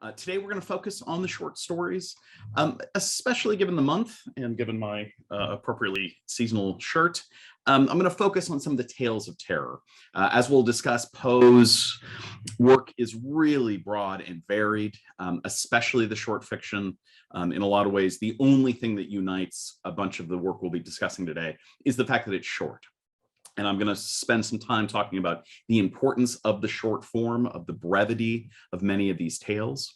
Today, we're going to focus on the short stories, especially given the month and given my appropriately seasonal shirt. I'm going to focus on some of the tales of terror. As we'll discuss, Poe's work is really broad and varied, especially the short fiction. In a lot of ways, the only thing that unites a bunch of the work we'll be discussing today is the fact that it's short. And I'm going to spend some time talking about the importance of the short form, of the brevity of many of these tales,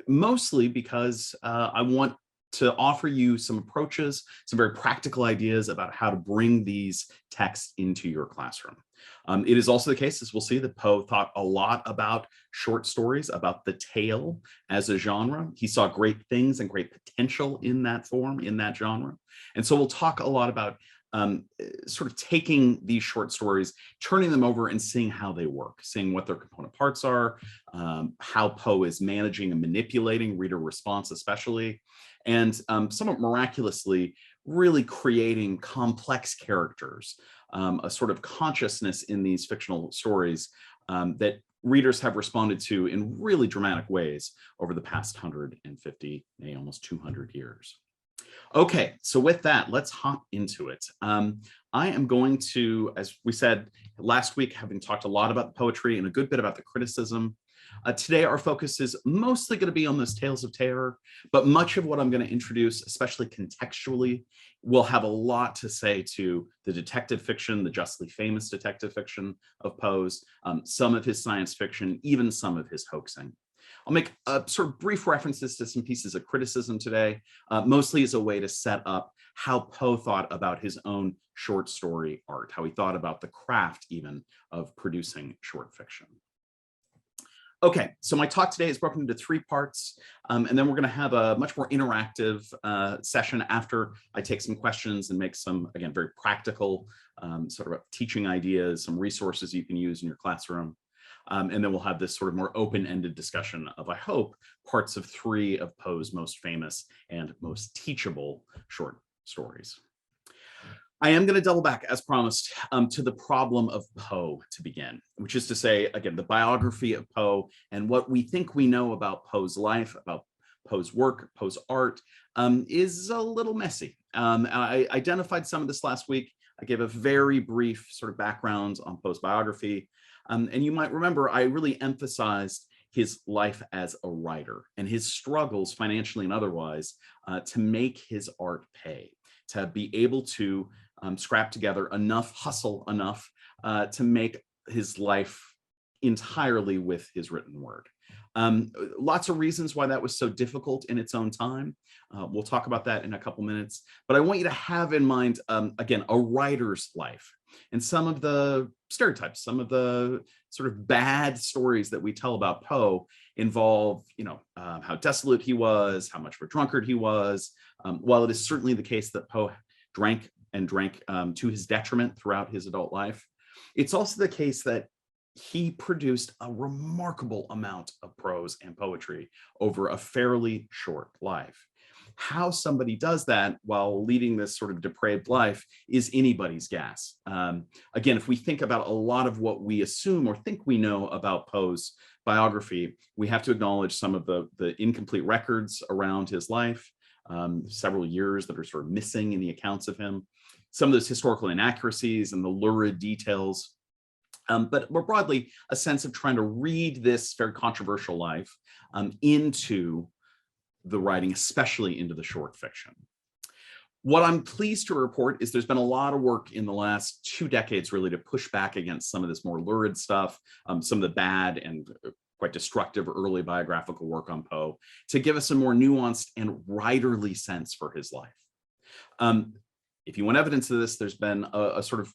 mostly because I want to offer you some approaches, some very practical ideas about how to bring these texts into your classroom. It is also the case, as we'll see, that Poe thought a lot about short stories, about the tale as a genre. He saw great things and great potential in that form, in that genre. And so we'll talk a lot about sort of taking these short stories, turning them over and seeing how they work, seeing what their component parts are, how Poe is managing and manipulating reader response especially, and somewhat miraculously really creating complex characters, a sort of consciousness in these fictional stories that readers have responded to in really dramatic ways over the past 150, maybe almost 200 years. Okay, so with that, let's hop into it. I am going to, as we said last week, having talked a lot about the poetry and a good bit about the criticism, today our focus is mostly going to be on those tales of terror, but much of what I'm going to introduce, especially contextually, will have a lot to say to the detective fiction, the justly famous detective fiction of Poe's, some of his science fiction, even some of his hoaxing. I'll make sort of brief references to some pieces of criticism today, mostly as a way to set up how Poe thought about his own short story art, how he thought about the craft even of producing short fiction. Okay, so my talk today is broken into 3 parts, and then we're going to have a much more interactive session after I take some questions and make some, again, very practical sort of teaching ideas, some resources you can use in your classroom. And then we'll have this sort of more open-ended discussion of, I hope, parts of 3 of Poe's most famous and most teachable short stories. I am going to double back, as promised, to the problem of Poe to begin, which is to say, again, the biography of Poe and what we think we know about Poe's life, about Poe's work, Poe's art, is a little messy. I identified some of this last week. I gave a very brief sort of background on Poe's biography. And you might remember, I really emphasized his life as a writer and his struggles, financially and otherwise, to make his art pay, to be able to scrap together enough, hustle enough to make his life entirely with his written word. Lots of reasons why that was so difficult in its own time. We'll talk about that in a couple minutes. But I want you to have in mind, again, a writer's life. And some of the stereotypes, some of the sort of bad stories that we tell about Poe involve, how desolate he was, how much of a drunkard he was. While it is certainly the case that Poe drank to his detriment throughout his adult life, it's also the case that he produced a remarkable amount of prose and poetry over a fairly short life. How somebody does that while leading this sort of depraved life is anybody's guess. Again, if we think about a lot of what we assume or think we know about Poe's biography, we have to acknowledge some of the incomplete records around his life, several years that are sort of missing in the accounts of him, some of those historical inaccuracies and the lurid details. But more broadly, a sense of trying to read this very controversial life into the writing, especially into the short fiction. What I'm pleased to report is there's been a lot of work in the last 2 decades really to push back against some of this more lurid stuff, some of the bad and quite destructive early biographical work on Poe, to give us a more nuanced and writerly sense for his life. If you want evidence of this, there's been a sort of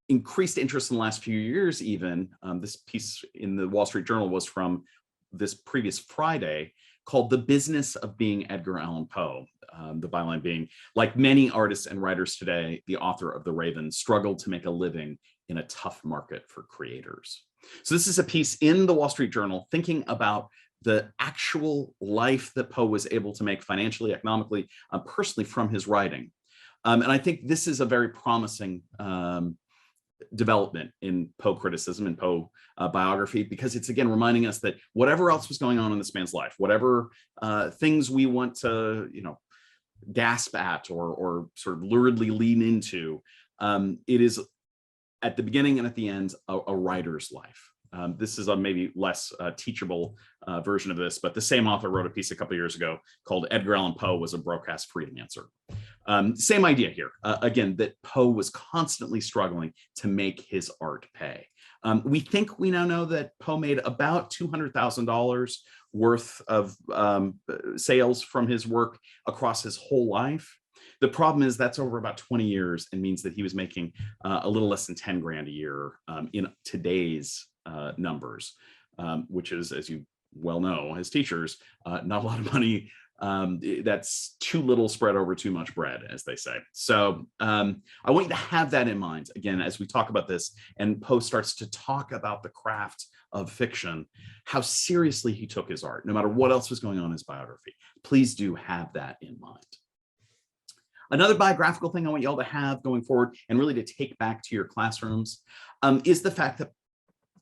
increased interest in the last few years even. This piece in the Wall Street Journal was from this previous Friday, called The Business of Being Edgar Allan Poe. The byline being, like many artists and writers today, the author of The Raven struggled to make a living in a tough market for creators. So this is a piece in the Wall Street Journal thinking about the actual life that Poe was able to make financially, economically, personally from his writing. And I think this is a very promising development in Poe criticism and Poe biography, because it's again reminding us that whatever else was going on in this man's life, whatever things we want to, gasp at or sort of luridly lean into, it is at the beginning and at the end a writer's life. This is a maybe less teachable version of this, but the same author wrote a piece a couple of years ago called Edgar Allan Poe was a broke-ass freelancer. Same idea here. Again, that Poe was constantly struggling to make his art pay. We think we now know that Poe made about $200,000 worth of sales from his work across his whole life. The problem is that's over about 20 years and means that he was making a little less than 10 grand a year in today's numbers, which is, as you well know, as teachers, not a lot of money. That's too little spread over too much bread, as they say. So I want you to have that in mind, again, as we talk about this, and Poe starts to talk about the craft of fiction, how seriously he took his art, no matter what else was going on in his biography. Please do have that in mind. Another biographical thing I want you all to have going forward and really to take back to your classrooms is the fact that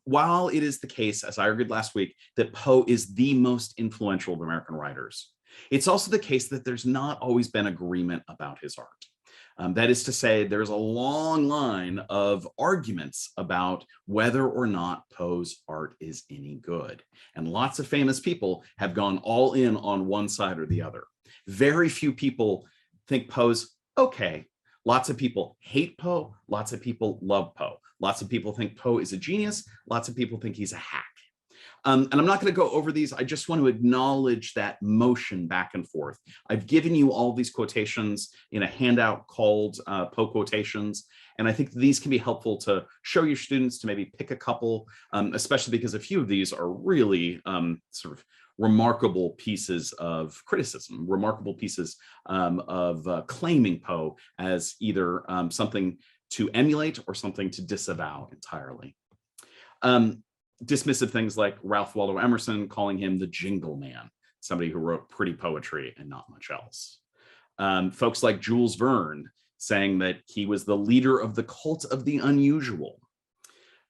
while it is the case, as I argued last week, that Poe is the most influential of American writers, it's also the case that there's not always been agreement about his art. That is to say, there's a long line of arguments about whether or not Poe's art is any good. And lots of famous people have gone all in on one side or the other. Very few people think Poe's okay. Lots of people hate Poe. Lots of people love Poe. Lots of people think Poe is a genius. Lots of people think he's a hack. And I'm not going to go over these. I just want to acknowledge that motion back and forth. I've given you all these quotations in a handout called Poe Quotations. And I think these can be helpful to show your students to maybe pick a couple, especially because a few of these are really sort of remarkable pieces of criticism, remarkable pieces of claiming Poe as either something to emulate or something to disavow entirely. Dismissive things like Ralph Waldo Emerson calling him the Jingle Man, somebody who wrote pretty poetry and not much else. Folks like Jules Verne saying that he was the leader of the cult of the unusual.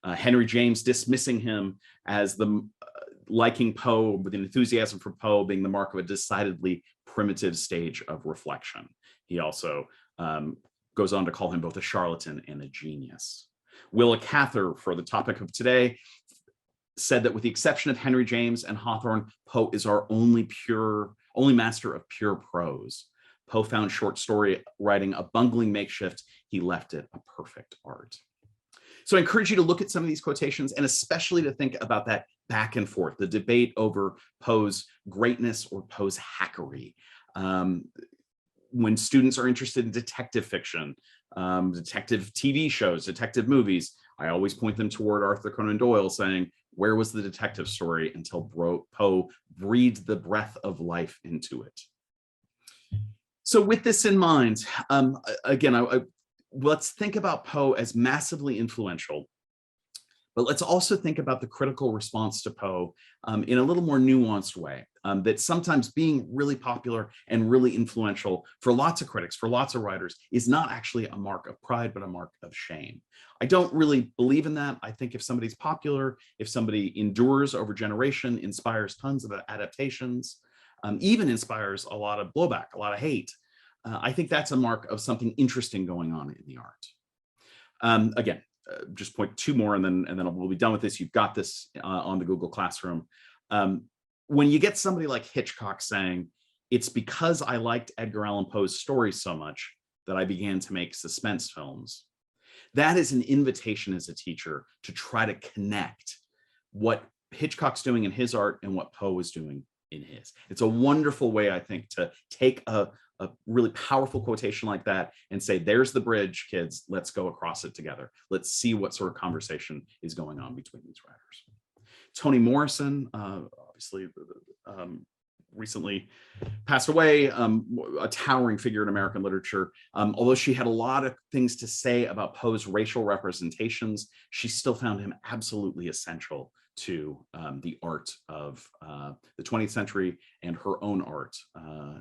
Henry James dismissing him as the liking Poe with an enthusiasm for Poe being the mark of a decidedly primitive stage of reflection. He also goes on to call him both a charlatan and a genius. Willa Cather, for the topic of today, said that with the exception of Henry James and Hawthorne, Poe is our only master of pure prose. Poe found short story writing a bungling makeshift. He left it a perfect art. So I encourage you to look at some of these quotations and especially to think about that back and forth, the debate over Poe's greatness or Poe's hackery. When students are interested in detective fiction, detective TV shows, detective movies, I always point them toward Arthur Conan Doyle saying, where was the detective story until Poe breathed the breath of life into it? So with this in mind, again, let's think about Poe as massively influential, but let's also think about the critical response to Poe in a little more nuanced way, that sometimes being really popular and really influential for lots of critics, for lots of writers, is not actually a mark of pride, but a mark of shame. I don't really believe in that. I think if somebody's popular, if somebody endures over generation, inspires tons of adaptations, even inspires a lot of blowback, a lot of hate, I think that's a mark of something interesting going on in the art. Again, just point two more and then we'll be done with this. You've got this on the Google Classroom. When you get somebody like Hitchcock saying, it's because I liked Edgar Allan Poe's stories so much that I began to make suspense films, that is an invitation as a teacher to try to connect what Hitchcock's doing in his art and what Poe was doing in his. It's a wonderful way, I think, to take a really powerful quotation like that and say, there's the bridge, kids, let's go across it together. Let's see what sort of conversation is going on between these writers. Toni Morrison, obviously recently passed away, a towering figure in American literature. Although she had a lot of things to say about Poe's racial representations, she still found him absolutely essential to the art of the 20th century and her own art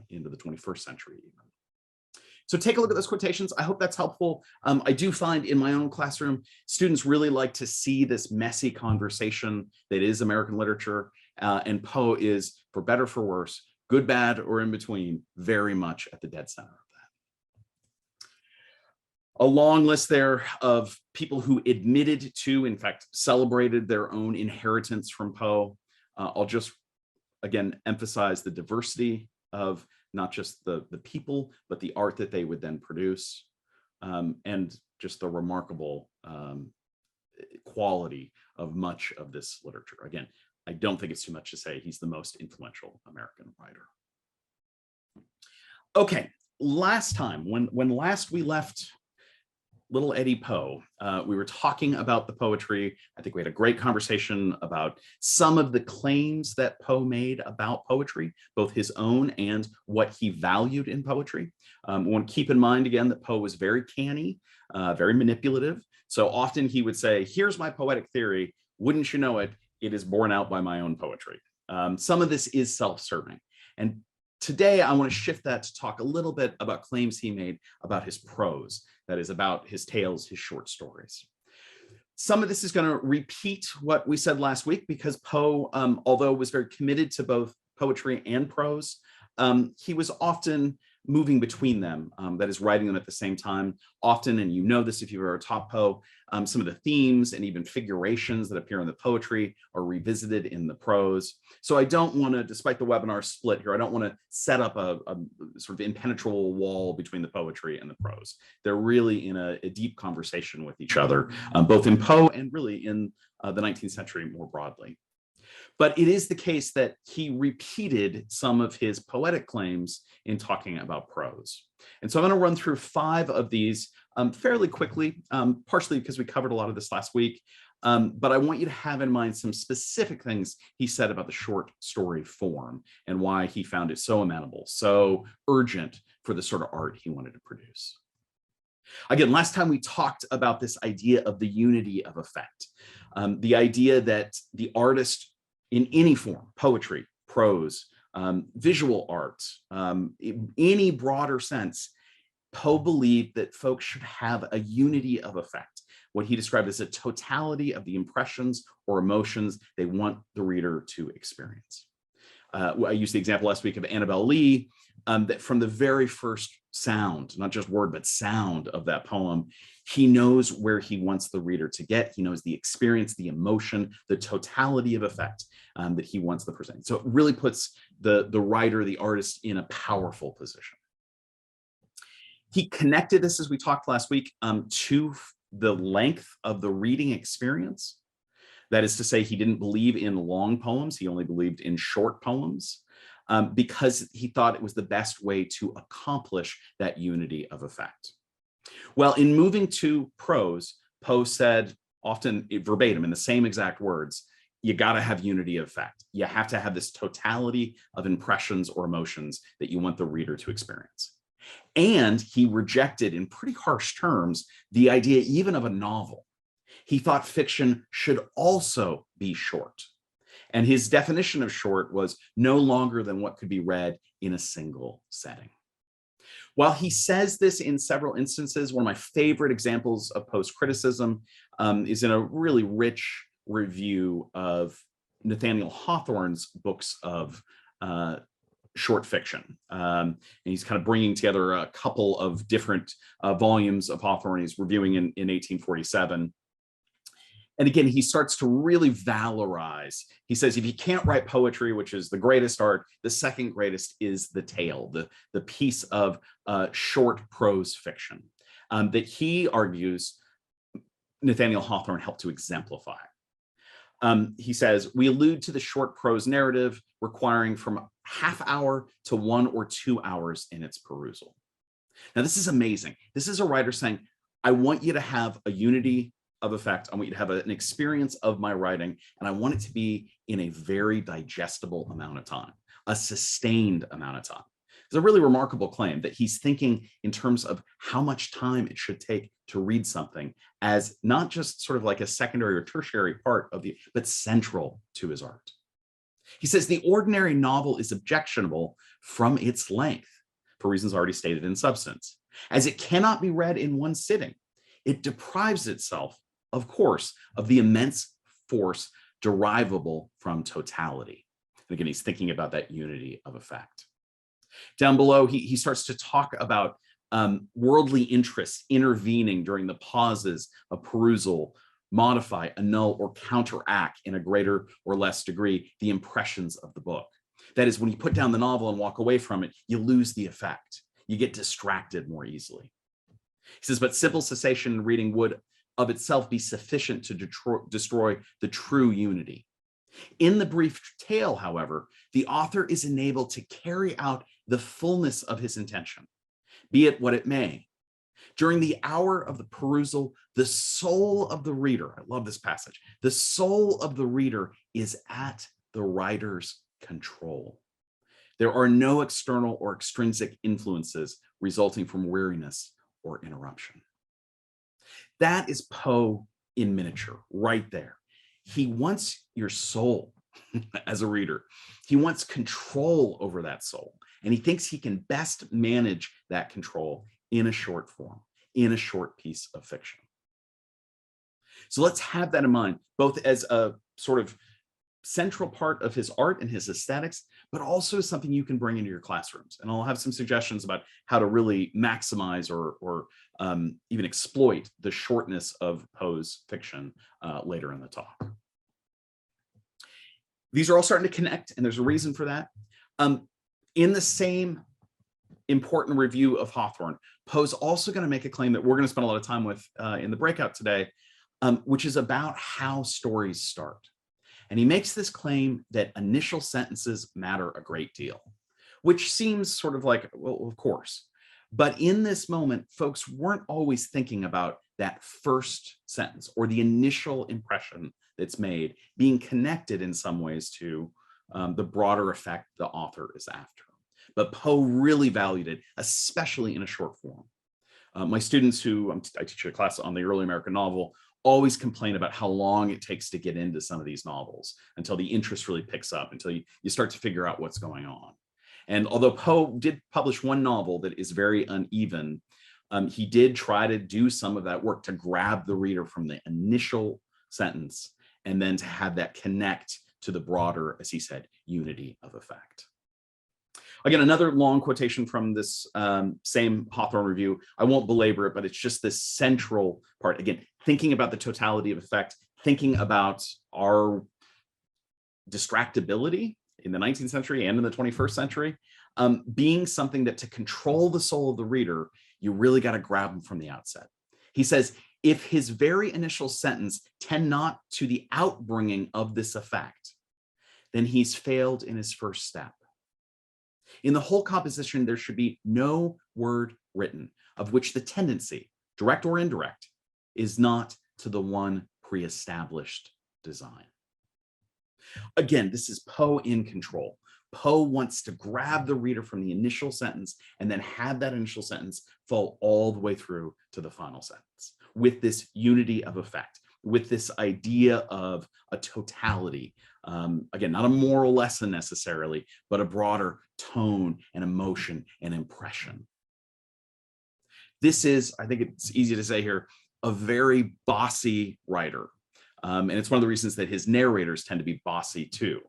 into the 21st century even. So take a look at those quotations. I hope that's helpful. I do find in my own classroom, students really like to see this messy conversation that is American literature. And Poe is, for better or for worse, good, bad, or in between, very much at the dead center of that. A long list there of people who admitted to, in fact, celebrated their own inheritance from Poe. I'll just, again, emphasize the diversity of not just the people, but the art that they would then produce, and just the remarkable quality of much of this literature. Again, I don't think it's too much to say he's the most influential American writer. Okay, last time, when last we left little Eddie Poe, we were talking about the poetry. I think we had a great conversation about some of the claims that Poe made about poetry, both his own and what he valued in poetry. We want to keep in mind again that Poe was very canny, very manipulative. So often he would say, here's my poetic theory. Wouldn't you know it? It is borne out by my own poetry. Some of this is self-serving. And today I want to shift that to talk a little bit about claims he made about his prose, that is about his tales, his short stories. Some of this is going to repeat what we said last week because Poe, although was very committed to both poetry and prose, he was often moving between them, that is writing them at the same time. Often, and you know this if you've ever taught Poe, some of the themes and even figurations that appear in the poetry are revisited in the prose. So I don't want to, despite the webinar split here, I don't want to set up a sort of impenetrable wall between the poetry and the prose. They're really in a deep conversation with each other, both in Poe and really in the 19th century more broadly. But it is the case that he repeated some of his poetic claims in talking about prose. And so I'm going to run through 5 of these fairly quickly, partially because we covered a lot of this last week. But I want you to have in mind some specific things he said about the short story form and why he found it so amenable, so urgent for the sort of art he wanted to produce. Again, last time we talked about this idea of the unity of effect, the idea that the artist in any form, poetry, prose, visual art, in any broader sense, Poe believed that folks should have a unity of effect, what he described as a totality of the impressions or emotions they want the reader to experience. I used the example last week of Annabel Lee, that from the very first sound, not just word, but sound of that poem, he knows where he wants the reader to get. He knows the experience, the emotion, the totality of effect that he wants to present. So it really puts the writer, the artist, in a powerful position. He connected this, as we talked last week, to the length of the reading experience. That is to say, he didn't believe in long poems. He only believed in short poems because he thought it was the best way to accomplish that unity of effect. Well, in moving to prose, Poe said, often verbatim in the same exact words, you got to have unity of effect. You have to have this totality of impressions or emotions that you want the reader to experience. And he rejected in pretty harsh terms the idea even of a novel. He thought fiction should also be short. And his definition of short was no longer than what could be read in a single setting. While he says this in several instances, one of my favorite examples of post-criticism is in a really rich review of Nathaniel Hawthorne's books of short fiction. And he's kind of bringing together a couple of different volumes of Hawthorne he's reviewing in 1847. And again, he starts to really valorize. He says, if you can't write poetry, which is the greatest art, the second greatest is the tale, the piece of short prose fiction that he argues Nathaniel Hawthorne helped to exemplify. He says, we allude to the short prose narrative requiring from half hour to 1 or 2 hours in its perusal. Now, this is amazing. This is a writer saying, I want you to have a unity of effect. I want you to have an experience of my writing, and I want it to be in a very digestible amount of time, a sustained amount of time. It's a really remarkable claim that he's thinking in terms of how much time it should take to read something as not just sort of like a secondary or tertiary part of but central to his art. He says the ordinary novel is objectionable from its length for reasons already stated in substance. As it cannot be read in one sitting, it deprives itself, of course, of the immense force derivable from totality. And again, he's thinking about that unity of effect. Down below, he starts to talk about worldly interests intervening during the pauses of perusal, modify, annul, or counteract in a greater or less degree the impressions of the book. That is, when you put down the novel and walk away from it, you lose the effect. You get distracted more easily. He says, but simple cessation in reading would of itself be sufficient to destroy the true unity. In the brief tale, however, the author is enabled to carry out the fullness of his intention, be it what it may. During the hour of the perusal, the soul of the reader, I love this passage, the soul of the reader is at the writer's control. There are no external or extrinsic influences resulting from weariness or interruption. That is Poe in miniature, right there. He wants your soul as a reader. He wants control over that soul, and he thinks he can best manage that control in a short form, in a short piece of fiction. So let's have that in mind, both as a sort of central part of his art and his aesthetics, but also something you can bring into your classrooms. And I'll have some suggestions about how to really maximize or even exploit the shortness of Poe's fiction later in the talk. These are all starting to connect, and there's a reason for that. In the same important review of Hawthorne, Poe's also going to make a claim that we're going to spend a lot of time with in the breakout today, which is about how stories start. And he makes this claim that initial sentences matter a great deal, which seems sort of like, well, of course. But in this moment, folks weren't always thinking about that first sentence or the initial impression that's made being connected in some ways to the broader effect the author is after. But Poe really valued it, especially in a short form. My students who I teach a class on the early American novel always complain about how long it takes to get into some of these novels until the interest really picks up, until you start to figure out what's going on. And although Poe did publish one novel that is very uneven, he did try to do some of that work to grab the reader from the initial sentence and then to have that connect to the broader, as he said, unity of effect. Again, another long quotation from this same Hawthorne review. I won't belabor it, but it's just this central part. Again, thinking about the totality of effect, thinking about our distractibility in the 19th century and in the 21st century, being something that to control the soul of the reader, you really got to grab them from the outset. He says, if his very initial sentence tend not to the outbringing of this effect, then he's failed in his first step. In the whole composition, there should be no word written of which the tendency, direct or indirect, is not to the one pre-established design. Again, this is Poe in control. Poe wants to grab the reader from the initial sentence and then have that initial sentence fall all the way through to the final sentence with this unity of effect, with this idea of a totality. Again, not a moral lesson necessarily, but a broader tone and emotion and impression. This is, I think it's easy to say here, a very bossy writer. And it's one of the reasons that his narrators tend to be bossy too.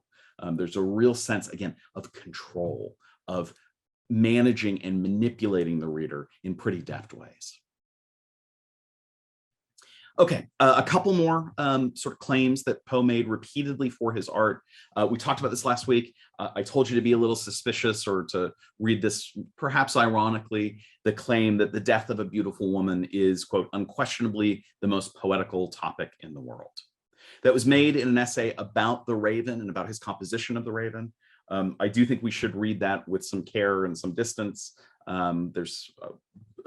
There's a real sense, again, of control, of managing and manipulating the reader in pretty deft ways. Okay, a couple more sort of claims that Poe made repeatedly for his art. We talked about this last week. I told you to be a little suspicious or to read this perhaps ironically, the claim that the death of a beautiful woman is, quote, unquestionably the most poetical topic in the world. That was made in an essay about the Raven and about his composition of the Raven. I do think we should read that with some care and some distance. There's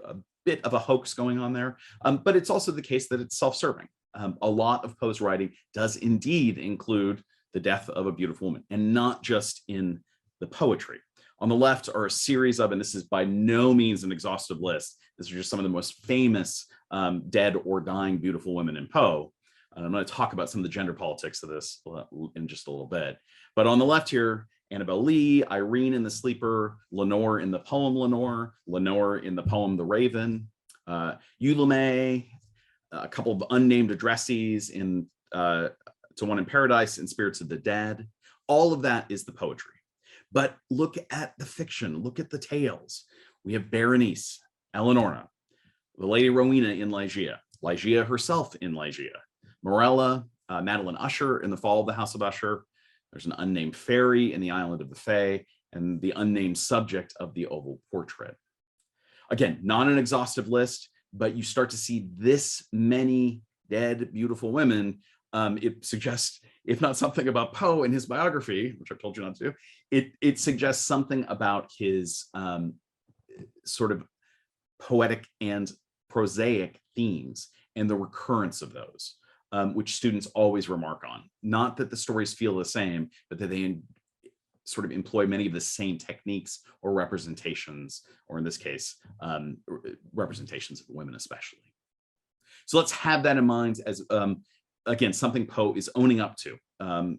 a bit of a hoax going on there, but it's also the case that it's self-serving. A lot of Poe's writing does indeed include the death of a beautiful woman, and not just in the poetry. On the left are a series of, and this is by no means an exhaustive list, these are just some of the most famous dead or dying beautiful women in Poe. And I'm going to talk about some of the gender politics of this in just a little bit. But on the left here, Annabel Lee, Irene in The Sleeper, Lenore in the poem Lenore in the poem The Raven, Eulame, a couple of unnamed addressees in To One in Paradise and Spirits of the Dead. All of that is the poetry. But look at the fiction, look at the tales. We have Berenice, Eleonora, the Lady Rowena in Ligeia, Ligeia herself in Ligeia, Morella, Madeline Usher in The Fall of the House of Usher. There's an unnamed fairy in The Island of the Fae, and the unnamed subject of the oval portrait. Again, not an exhaustive list, but you start to see this many dead, beautiful women. It suggests, if not something about Poe in his biography, which I've told you not to do, it suggests something about his sort of poetic and prosaic themes and the recurrence of those, which students always remark on. Not that the stories feel the same, but that they sort of employ many of the same techniques or representations, or in this case, representations of women especially. So let's have that in mind as, again, something Poe is owning up to.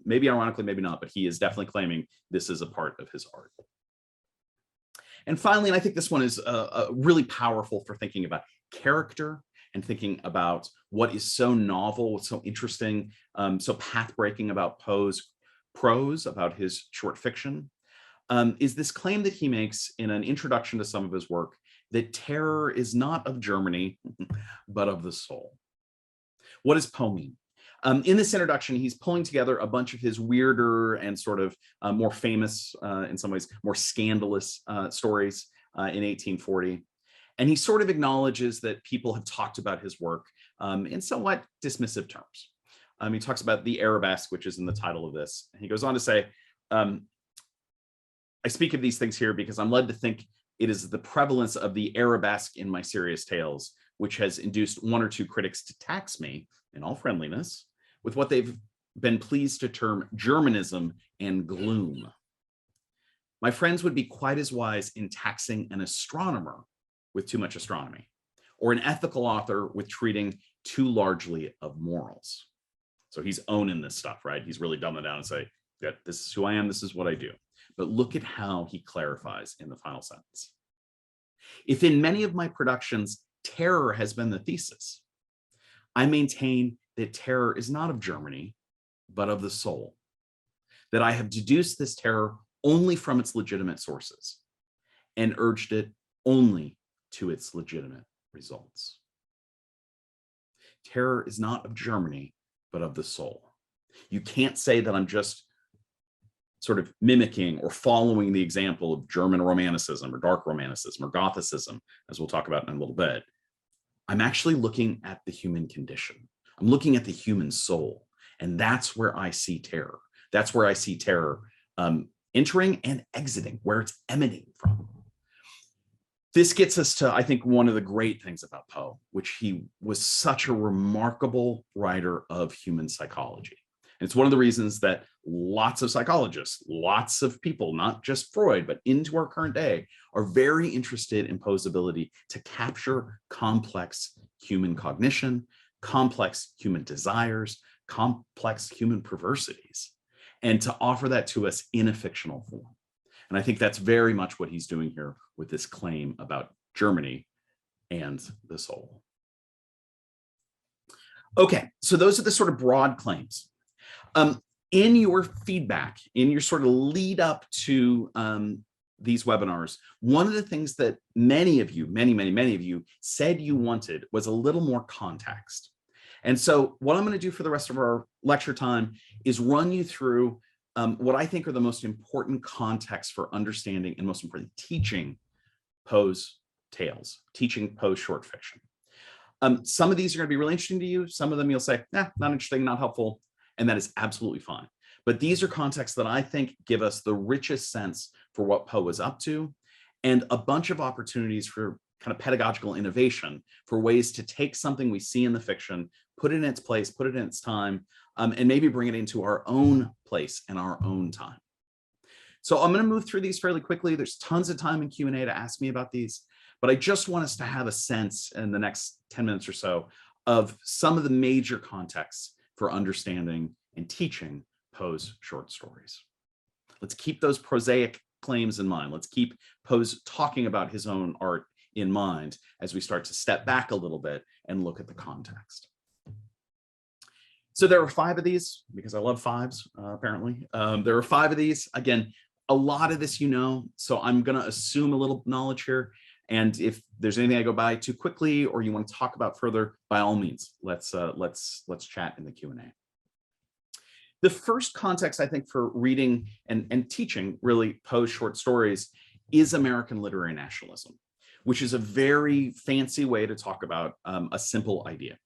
Maybe ironically, maybe not, but he is definitely claiming this is a part of his art. And finally, and I think this one is really powerful for thinking about character and thinking about what is so novel, what's so interesting, so path-breaking about Poe's prose, about his short fiction, is this claim that he makes in an introduction to some of his work that terror is not of Germany, but of the soul. What does Poe mean? In this introduction, he's pulling together a bunch of his weirder and sort of more famous, in some ways, more scandalous stories in 1840. And he sort of acknowledges that people have talked about his work in somewhat dismissive terms. He talks about the Arabesque, which is in the title of this. He goes on to say, I speak of these things here because I'm led to think it is the prevalence of the Arabesque in my serious tales, which has induced one or two critics to tax me, in all friendliness, with what they've been pleased to term Germanism and gloom. My friends would be quite as wise in taxing an astronomer with too much astronomy, or an ethical author with treating too largely of morals. So he's owning this stuff, right? He's really dumbing it down and say, yeah, this is who I am, this is what I do. But look at how he clarifies in the final sentence. If in many of my productions, terror has been the thesis, I maintain that terror is not of Germany, but of the soul. That I have deduced this terror only from its legitimate sources and urged it only to its legitimate results. Terror is not of Germany, but of the soul. You can't say that I'm just sort of mimicking or following the example of German Romanticism or Dark Romanticism or Gothicism, as we'll talk about in a little bit. I'm actually looking at the human condition. I'm looking at the human soul, and that's where I see terror. That's where I see terror entering and exiting, where it's emanating from. This gets us to, I think, one of the great things about Poe, which he was such a remarkable writer of human psychology. And it's one of the reasons that lots of psychologists, lots of people, not just Freud, but into our current day, are very interested in Poe's ability to capture complex human cognition, complex human desires, complex human perversities, and to offer that to us in a fictional form. And I think that's very much what he's doing here with this claim about Germany and the soul. Okay, so those are the sort of broad claims. In your feedback, in your sort of lead up to these webinars, one of the things that many of you, many of you said you wanted was a little more context. And so what I'm going to do for the rest of our lecture time is run you through what I think are the most important contexts for understanding and most importantly, teaching Poe's tales, teaching Poe's short fiction. Some of these are going to be really interesting to you. Some of them you'll say, not interesting, not helpful, and that is absolutely fine. But these are contexts that I think give us the richest sense for what Poe was up to, and a bunch of opportunities for kind of pedagogical innovation, for ways to take something we see in the fiction, put it in its place, put it in its time, and maybe bring it into our own place and our own time. So I'm going to move through these fairly quickly. There's tons of time in Q&A to ask me about these, but I just want us to have a sense in the next 10 minutes or so of some of the major contexts for understanding and teaching Poe's short stories. Let's keep those prosaic claims in mind. Let's keep Poe's talking about his own art in mind as we start to step back a little bit and look at the context. So there are 5 of these, because I love 5s, apparently. There are 5 of these. Again, a lot of this so I'm going to assume a little knowledge here. And if there's anything I go by too quickly or you want to talk about further, by all means, let's chat in the Q&A. The first context, I think, for reading and teaching, really, Poe's short stories is American literary nationalism, which is a very fancy way to talk about a simple idea.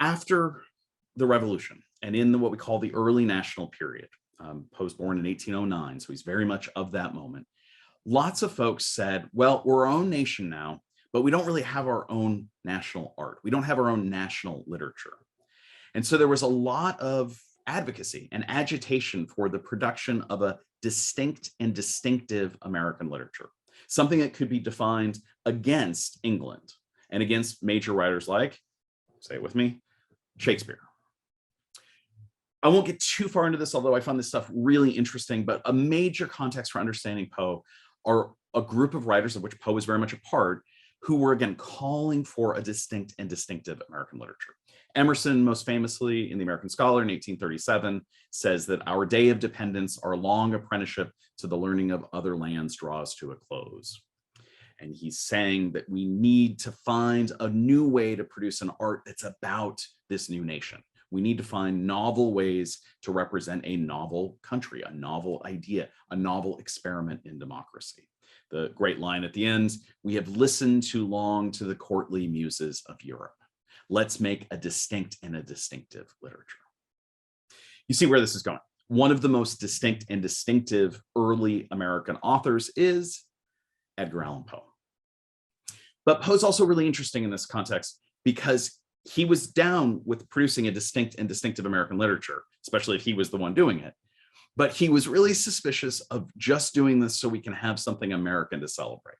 After the Revolution, and in what we call the early national period, Poe's born in 1809, so he's very much of that moment. Lots of folks said, well, we're our own nation now, but we don't really have our own national art. We don't have our own national literature. And so there was a lot of advocacy and agitation for the production of a distinct and distinctive American literature, something that could be defined against England and against major writers like, say it with me, Shakespeare. I won't get too far into this, although I find this stuff really interesting, but a major context for understanding Poe are a group of writers, of which Poe is very much a part, who were, again, calling for a distinct and distinctive American literature. Emerson, most famously in The American Scholar in 1837, says that our day of dependence, our long apprenticeship to the learning of other lands draws to a close. And he's saying that we need to find a new way to produce an art that's about this new nation. We need to find novel ways to represent a novel country, a novel idea, a novel experiment in democracy. The great line at the end, we have listened too long to the courtly muses of Europe. Let's make a distinct and a distinctive literature. You see where this is going. One of the most distinct and distinctive early American authors is Edgar Allan Poe. But Poe's also really interesting in this context because he was down with producing a distinct and distinctive American literature, especially if he was the one doing it. But he was really suspicious of just doing this so we can have something American to celebrate.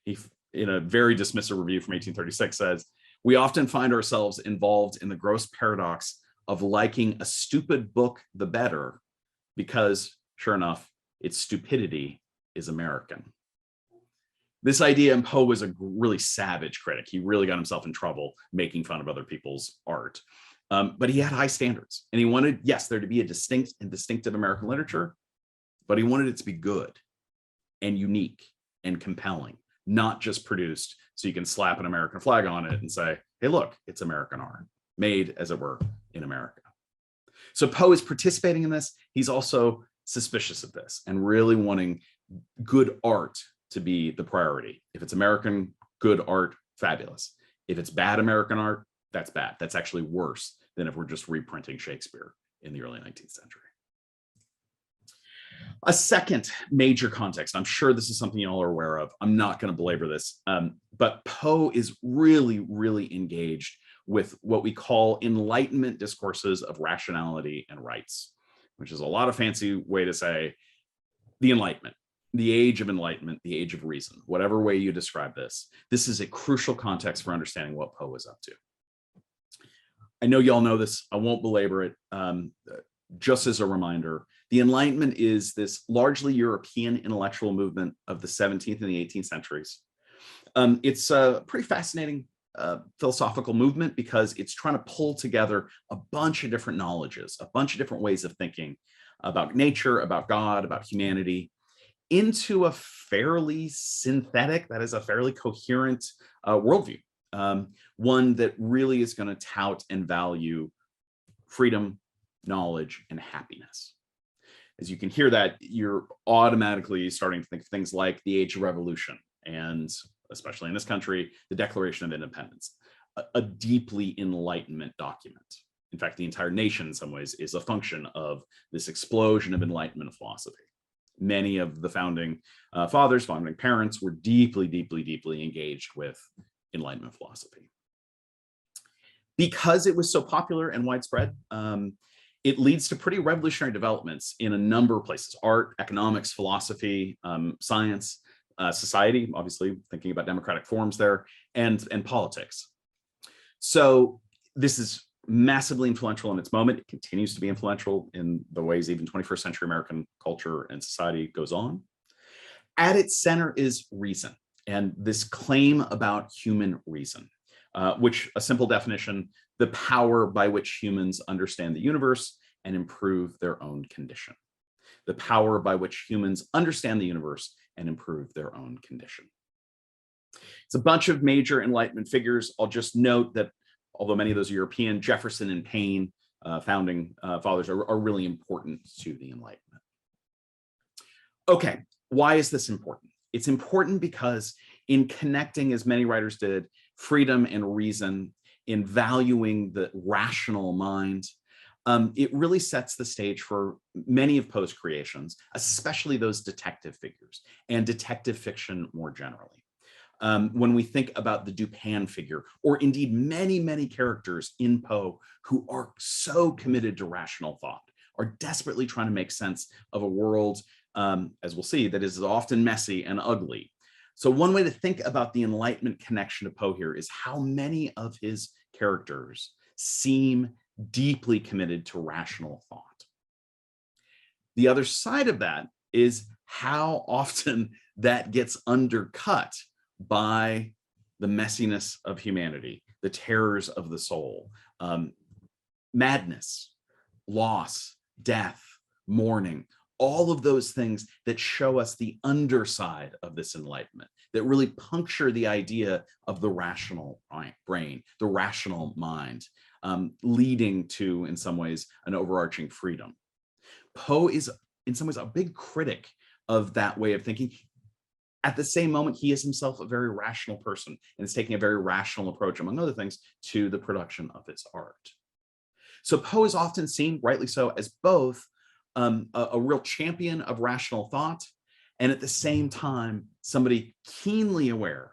He, in a very dismissive review from 1836, says, "We often find ourselves involved in the gross paradox of liking a stupid book the better because, sure enough, its stupidity is American." This idea, and Poe was a really savage critic. He really got himself in trouble making fun of other people's art. But he had high standards, and he wanted, yes, there to be a distinct and distinctive American literature, but he wanted it to be good and unique and compelling, not just produced so you can slap an American flag on it and say, hey, look, it's American art, made, as it were, in America. So Poe is participating in this. He's also suspicious of this and really wanting good art to be the priority. If it's American good art, fabulous. If it's bad American art, that's bad. That's actually worse than if we're just reprinting Shakespeare in the early 19th century. A second major context, I'm sure this is something you all are aware of. I'm not going to belabor this, but Poe is really, really engaged with what we call Enlightenment discourses of rationality and rights, which is a lot of fancy way to say the Enlightenment. The age of enlightenment, the age of reason, whatever way you describe this. This is a crucial context for understanding what Poe is up to. I know y'all know this. I won't belabor it. Just as a reminder, the Enlightenment is this largely European intellectual movement of the 17th and the 18th centuries. It's a pretty fascinating philosophical movement because it's trying to pull together a bunch of different knowledges, a bunch of different ways of thinking about nature, about God, about humanity, into a fairly synthetic, that is a fairly coherent worldview, one that really is going to tout and value freedom, knowledge, and happiness. As you can hear that, you're automatically starting to think of things like the Age of Revolution, and especially in this country, the Declaration of Independence, a deeply Enlightenment document. In fact, the entire nation in some ways is a function of this explosion of Enlightenment philosophy. Many of the founding fathers, founding parents were deeply, deeply, deeply engaged with Enlightenment philosophy. Because it was so popular and widespread, it leads to pretty revolutionary developments in a number of places: art, economics, philosophy, science, society, obviously thinking about democratic forms there, and politics. So this is massively influential in its moment. It continues to be influential in the ways even 21st century American culture and society goes on. At its center is reason, and this claim about human reason, which a simple definition, the power by which humans understand the universe and improve their own condition. The power by which humans understand the universe and improve their own condition. It's a bunch of major Enlightenment figures. I'll just note that although many of those are European, Jefferson and Paine, founding fathers, are really important to the Enlightenment. Okay, why is this important? It's important because in connecting, as many writers did, freedom and reason, in valuing the rational mind, it really sets the stage for many of Poe's creations, especially those detective figures and detective fiction more generally. When we think about the Dupin figure, or indeed many, many characters in Poe who are so committed to rational thought, are desperately trying to make sense of a world, as we'll see, that is often messy and ugly. So one way to think about the Enlightenment connection to Poe here is how many of his characters seem deeply committed to rational thought. The other side of that is how often that gets undercut by the messiness of humanity, the terrors of the soul, madness, loss, death, mourning, all of those things that show us the underside of this Enlightenment, that really puncture the idea of the rational brain, the rational mind, leading to, in some ways, an overarching freedom. Poe is, in some ways, a big critic of that way of thinking. At the same moment, he is himself a very rational person and is taking a very rational approach, among other things, to the production of his art. So Poe is often seen, rightly so, as both a real champion of rational thought and at the same time, somebody keenly aware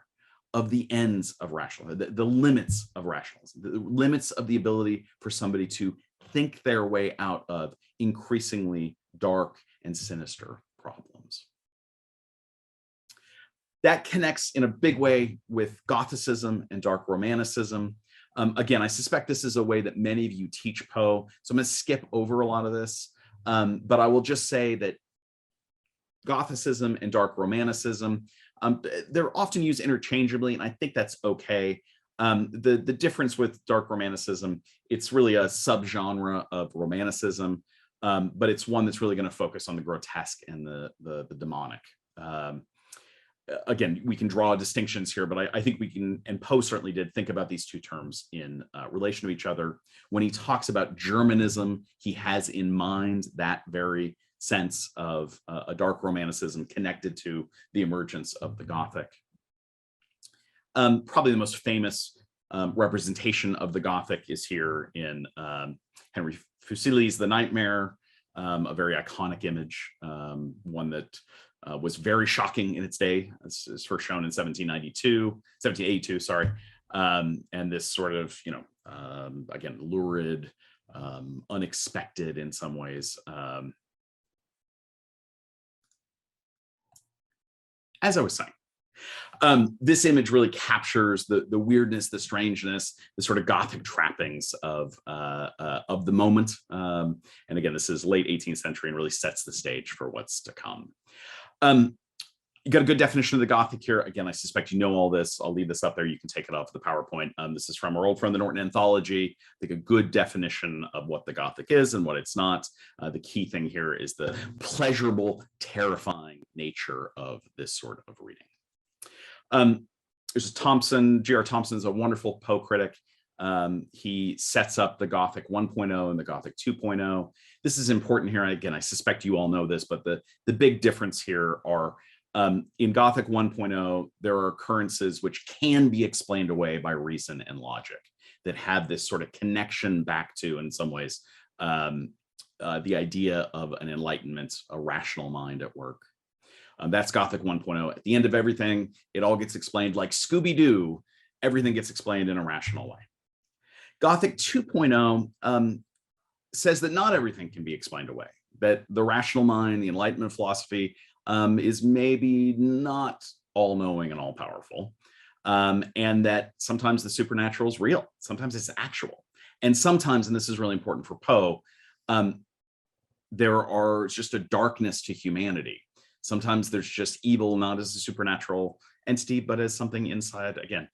of the ends of rational, the limits of rationalism, the limits of the ability for somebody to think their way out of increasingly dark and sinister problems. That connects in a big way with Gothicism and dark Romanticism. Again, I suspect this is a way that many of you teach Poe, so I'm going to skip over a lot of this, but I will just say that Gothicism and dark Romanticism, they're often used interchangeably, and I think that's okay. The difference with dark Romanticism, it's really a subgenre of Romanticism, but it's one that's really going to focus on the grotesque and the demonic. Again, we can draw distinctions here, but I think we can, and Poe certainly did, think about these two terms in relation to each other. When he talks about Germanism, he has in mind that very sense of a dark Romanticism connected to the emergence of the Gothic. Probably the most famous representation of the Gothic is here in Henry Fuseli's The Nightmare, a very iconic image, one that was very shocking in its day. This is first shown in 1782, sorry. And this sort of, again, lurid, unexpected in some ways. As I was saying, this image really captures the weirdness, the strangeness, the sort of Gothic trappings of the moment. And again, this is late 18th century and really sets the stage for what's to come. You got a good definition of the Gothic here. Again, I suspect you know all this. I'll leave this up there. You can take it off the PowerPoint. This is from our old friend, the Norton Anthology. I think a good definition of what the Gothic is and what it's not. The key thing here is the pleasurable, terrifying nature of this sort of reading. There's Thompson. J.R. Thompson is a wonderful Poe critic. He sets up the Gothic 1.0 and the Gothic 2.0. This is important here. Again, I suspect you all know this, but the big difference here are in Gothic 1.0, there are occurrences which can be explained away by reason and logic that have this sort of connection back to, in some ways, the idea of an enlightenment, a rational mind at work. That's Gothic 1.0. At the end of everything, it all gets explained like Scooby-Doo. Everything gets explained in a rational way. Gothic 2.0 says that not everything can be explained away, that the rational mind, the Enlightenment philosophy, is maybe not all-knowing and all-powerful, and that sometimes the supernatural is real, sometimes it's actual, And sometimes, and this is really important for Poe, there are just a darkness to humanity. Sometimes there's just evil, not as a supernatural entity, but as something inside, again,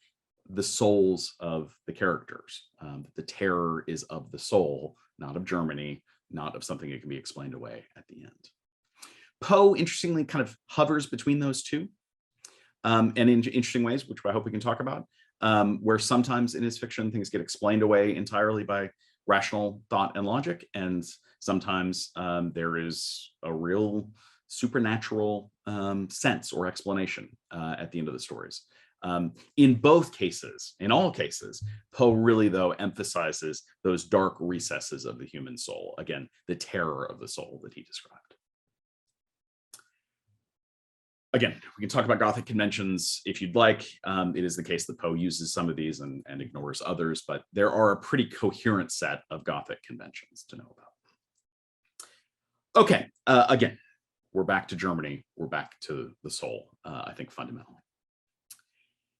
the souls of the characters. The terror is of the soul, not of Germany, not of something that can be explained away at the end. Poe, interestingly, kind of hovers between those two, and in interesting ways, which I hope we can talk about, where sometimes in his fiction, things get explained away entirely by rational thought and logic, and sometimes there is a real supernatural sense or explanation at the end of the stories. In both cases, in all cases, Poe really, though, emphasizes those dark recesses of the human soul. Again, the terror of the soul that he described. Again, we can talk about Gothic conventions if you'd like. It is the case that Poe uses some of these and ignores others, but there are a pretty coherent set of Gothic conventions to know about. Okay, again, we're back to Germany. We're back to the soul, I think, fundamentally.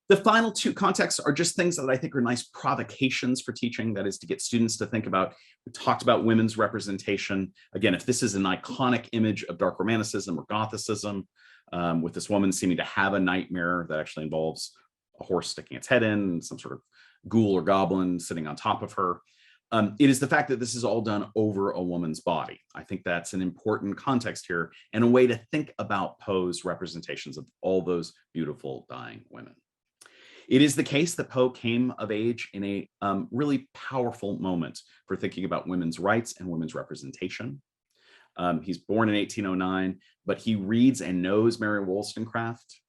The final two contexts are just things that I think are nice provocations for teaching. That is to get students to think about, we talked about women's representation. Again, if this is an iconic image of dark romanticism or Gothicism, with this woman seeming to have a nightmare that actually involves a horse sticking its head in, some sort of ghoul or goblin sitting on top of her. It is the fact that this is all done over a woman's body. I think that's an important context here and a way to think about Poe's representations of all those beautiful dying women. It is the case that Poe came of age in a really powerful moment for thinking about women's rights and women's representation. He's born in 1809, but he reads and knows Mary Wollstonecraft.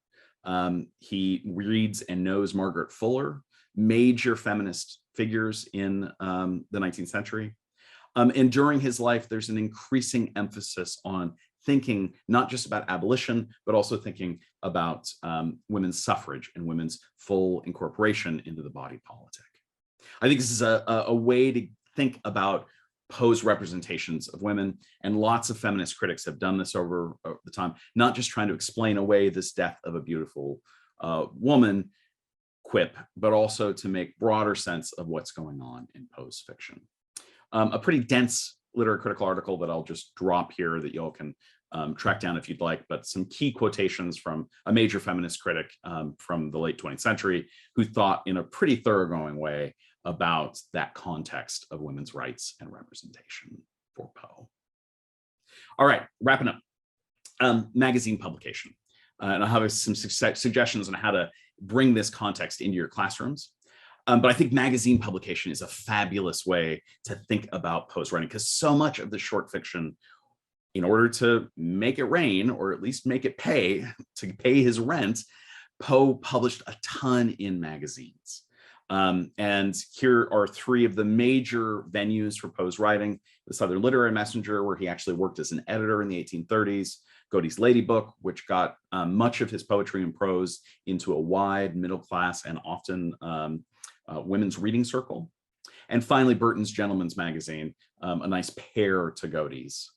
He reads and knows Margaret Fuller, major feminist figures in the 19th century. And during his life, there's an increasing emphasis on thinking not just about abolition, but also thinking about women's suffrage and women's full incorporation into the body politic. I think this is a way to think about Poe's representations of women, and lots of feminist critics have done this over the time, not just trying to explain away this death of a beautiful woman quip, but also to make broader sense of what's going on in Poe's fiction. A pretty dense literary critical article that I'll just drop here that y'all can track down if you'd like, but some key quotations from a major feminist critic from the late 20th century who thought in a pretty thoroughgoing way about that context of women's rights and representation for Poe. All right, wrapping up. Magazine publication. And I'll have some suggestions on how to bring this context into your classrooms. But I think magazine publication is a fabulous way to think about Poe's writing, because so much of the short fiction, in order to make it rain, or at least make it pay, to pay his rent, Poe published a ton in magazines. And here are three of the major venues for Poe's writing: the Southern Literary Messenger, where he actually worked as an editor in the 1830s, Godey's Lady Book, which got much of his poetry and prose into a wide middle class and often women's reading circle, and finally Burton's Gentleman's Magazine, a nice pair to Godey's.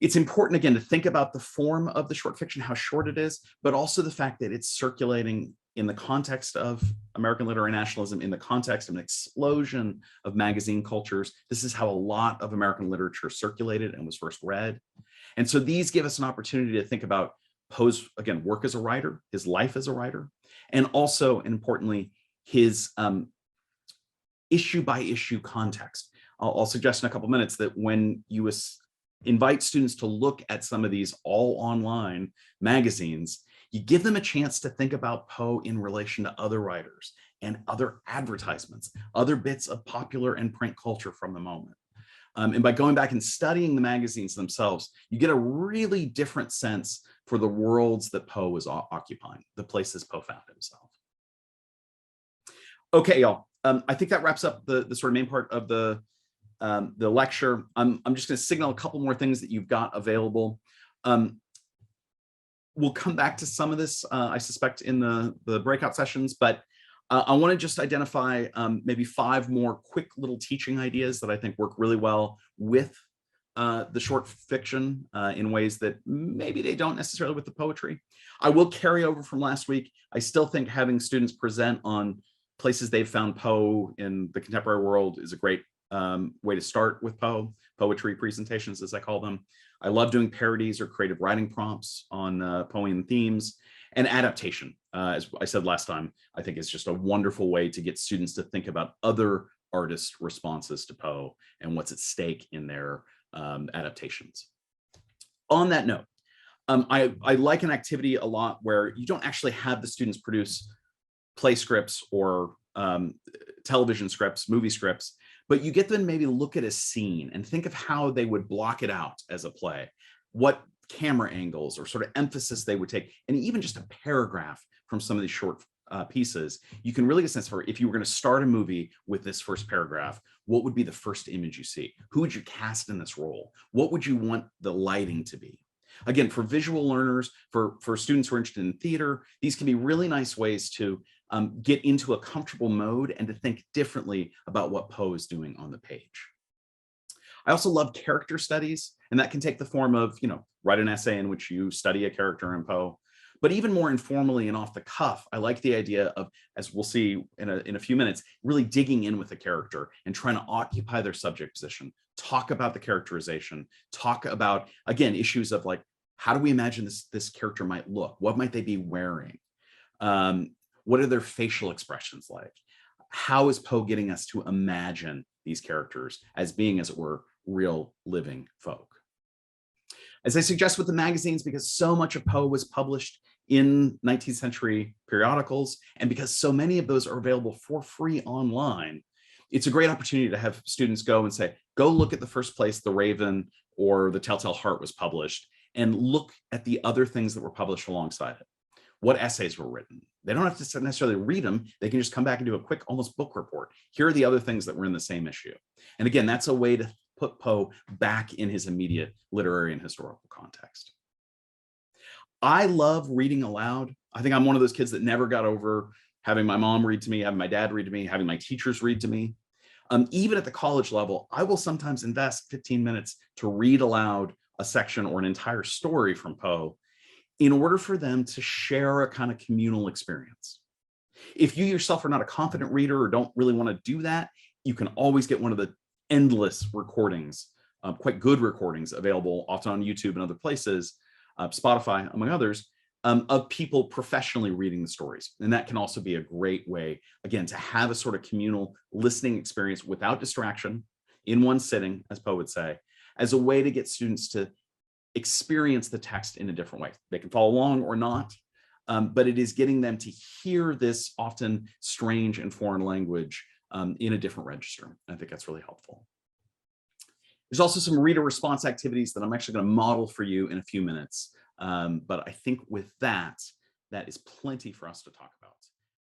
It's important, again, to think about the form of the short fiction, how short it is, but also the fact that it's circulating in the context of American literary nationalism, in the context of an explosion of magazine cultures. This is how a lot of American literature circulated and was first read. And so these give us an opportunity to think about Poe's, again, work as a writer, his life as a writer, and also, and importantly, his issue by issue context. I'll suggest in a couple minutes that when you invite students to look at some of these all online magazines, you give them a chance to think about Poe in relation to other writers and other advertisements, other bits of popular and print culture from the moment. And by going back and studying the magazines themselves, you get a really different sense for the worlds that Poe was occupying, the places Poe found himself. Okay, y'all, I think that wraps up the sort of main part of the lecture. I'm just going to signal a couple more things that you've got available. We'll come back to some of this, I suspect, in the breakout sessions, but I want to just identify maybe 5 more quick little teaching ideas that I think work really well with the short fiction in ways that maybe they don't necessarily with the poetry. I will carry over from last week. I still think having students present on places they've found Poe in the contemporary world is a great way to start with Poe, poetry presentations, as I call them. I love doing parodies or creative writing prompts on Poean themes, and adaptation. As I said last time, I think is just a wonderful way to get students to think about other artists' responses to Poe and what's at stake in their adaptations. On that note, I like an activity a lot where you don't actually have the students produce play scripts or television scripts, movie scripts, but you get them maybe look at a scene and think of how they would block it out as a play, what camera angles or sort of emphasis they would take, and even just a paragraph from some of these short pieces. You can really get a sense for, if you were going to start a movie with this first paragraph, what would be the first image you see? Who would you cast in this role? What would you want the lighting to be? Again, for visual learners, for students who are interested in theater, these can be really nice ways to get into a comfortable mode and to think differently about what Poe is doing on the page. I also love character studies, and that can take the form of, write an essay in which you study a character in Poe. But even more informally and off the cuff, I like the idea of, as we'll see in a few minutes, really digging in with the character and trying to occupy their subject position, talk about the characterization, talk about, again, issues of like, how do we imagine this character might look? What might they be wearing? What are their facial expressions like? How is Poe getting us to imagine these characters as being, as it were, real living folk? As I suggest with the magazines, because so much of Poe was published in 19th century periodicals, and because so many of those are available for free online, it's a great opportunity to have students go and say, go look at the first place The Raven or The Telltale Heart was published, and look at the other things that were published alongside it. What essays were written? They don't have to necessarily read them. They can just come back and do a quick, almost book report. Here are the other things that were in the same issue. And again, that's a way to put Poe back in his immediate literary and historical context. I love reading aloud. I think I'm one of those kids that never got over having my mom read to me, having my dad read to me, having my teachers read to me. Even at the college level, I will sometimes invest 15 minutes to read aloud a section or an entire story from Poe in order for them to share a kind of communal experience. If you yourself are not a confident reader or don't really want to do that, you can always get one of the endless recordings, quite good recordings available often on YouTube and other places, Spotify, among others, of people professionally reading the stories. And that can also be a great way, again, to have a sort of communal listening experience without distraction, in one sitting, as Poe would say, as a way to get students to experience the text in a different way. They can follow along or not, but it is getting them to hear this often strange and foreign language in a different register. I think that's really helpful. There's also some reader response activities that I'm actually going to model for you in a few minutes. But I think with that, that is plenty for us to talk about.